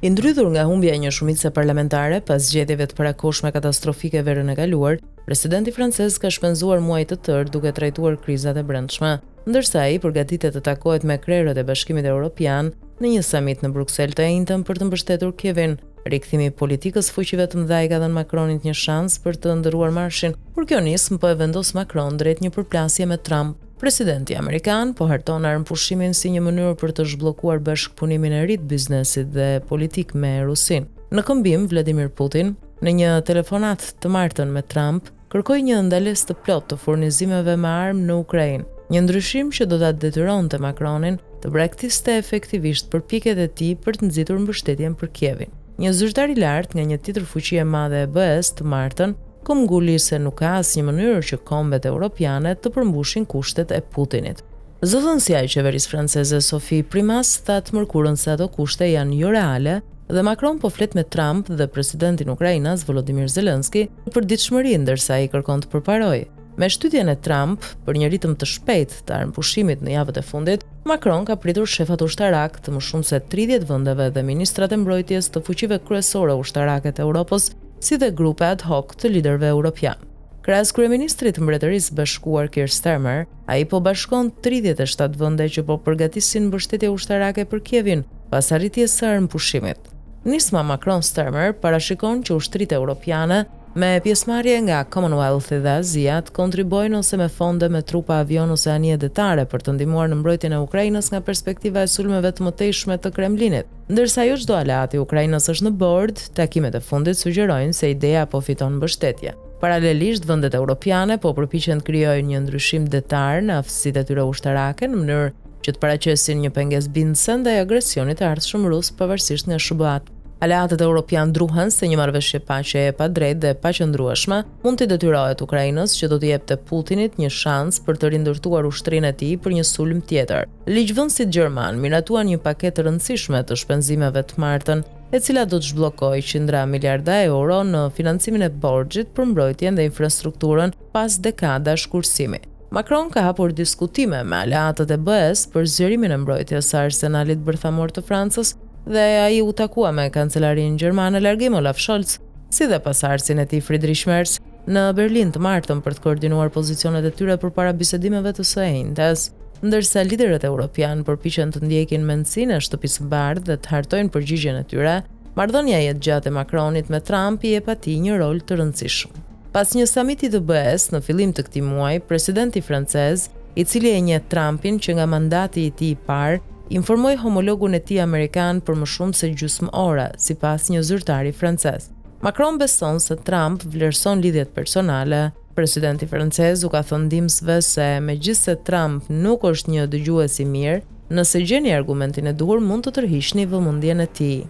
I ndrydhur nga humbja e një shumice parlamentare pas zgjedhjeve të parakohshme katastrofike verën e kaluar, presidenti francez ka shpenzuar muaj të tërë duke trajtuar krizat e brendshme, ndërsa ai përgatitet të takohet me krerët e Bashkimit Evropian në një samit në Bruksel të njëjtën për të mbështetur Kievin. Rikthimi i politikës fuqive të mëdha i ka dhënë Macronit një shans për të ndëruar marshin, por kjo nismë po e vendos Macron drejt një përplasje me Trump. Presidenti amerikan po harton armëpushimin si një mënyrë për të zhbllokuar bashkëpunimin e ri të biznesit dhe politik me Rusin. Në këmbim, Vladimir Putin, në një telefonat të martën me Trump, kërkoi një ndalesë të plotë të furnizimeve me armë në Ukrainë, një ndryshim që do ta detyronte Macronin të braktiste efektivisht përpjekjet e tij për të nxitur mbështetjen për Kievin. Një zyrtar i lartë nga një tjetër fuqi e madhe e BE-s të martën nguli se nuk ka asnjë mënyrë që kombet europiane të përmbushin kushtet e Putinit. Zëdhënësia e qeverisë franceze Sophie Primas tha të mërkurën se ato kushte janë jo reale dhe Macron po flet me Trump dhe presidentin e Ukrainës Volodymyr Zelensky në përditshmëri ndërsa ai kërkon të përparojë. Me shtytjen e Trump për një ritëm të shpejtë të armëpushimit në javët e fundit, Macron ka pritur shefat ushtarak të më shumë se 30 vendeve dhe ministrat e mbrojtjes të fuqive kryesore ushtarake të Europës, si dhe grupe ad hoc të liderëve europian. Krahas kryeministrit të Mbretërisë Bashkuar Keir Starmer, ai po bashkon 37 vende që po përgatisin mbështetje ushtarake për Kievin pas arritjes së armëpushimit. Nisma Macron-Starmer parashikon që ushtritë europiane me pjesëmarrje nga Commonwealth dhe Azia të kontribojnë ose me fonde me trupa avion ose anije detare për të ndihmuar në mbrojtjen e Ukrainës nga perspektiva e sulmeve të mëtejshme të Kremlinit. Ndërsa jo çdo aleat i Ukrainës është në bord, takimet e fundit sugjerojnë se ideja po fiton mbështetje. Paralelisht, vendet europiane po përpiqen të krijojnë një ndryshim detar në aftësitë e tyre ushtarake në mënyrë që të paraqesin një pengesë bindëse ndaj agresionit të ardhshëm rus pavarësisht nga SHBA-t. Aleatët europian druhen se një marrëveshje paqe e padrejtë dhe paqëndrueshme mund të detyrohet Ukrainës që do të jepte Putinit një shans për të rindërtuar ushtrinë e tij për një sulm tjetër. Ligjvënësit gjerman miratuan një paketë të rëndësishme të shpenzimeve të martën, e cila do të zhbllokojë qindra miliarda euro në financimin e borxhit për mbrojtjen dhe infrastrukturën pas dekadash kursimi. Macron ka hapur diskutime me aleatët e BE-s për zgjerimin e mbrojtjes së arsenalit bërthamor të Francës dhe ai u takua me kancelarin gjermane largim Olaf Scholz, si dhe pasardhësin e tij Friedrich Merz në Berlin të martën për të koordinuar pozicionet e tyre përpara bisedimeve të së njëjtës, ndërsa liderët europian përpiqen të ndjekin mendsinë e shtëpisë së bardhë dhe të hartojnë përgjigjen e tyre. Marrëdhënia e gjatë e Macronit me Trump i jep atij një rol të rëndësishëm. Pas një samiti të BE-s në fillim të këtij muaji, presidenti francez, i cili e njeh Trumpin që nga mandati i tij i parë, informoi homologun e tij amerikan për më shumë se gjysmë ore, sipas një zyrtari francez. Macron beson se Trump vlerëson lidhjet personale. Presidenti francez u ka thënë ndihmësve se megjithse Trump nuk është një dëgjues i mirë, nëse gjeni argumentin e duhur mund të tërhiqni vëmendjen e tij.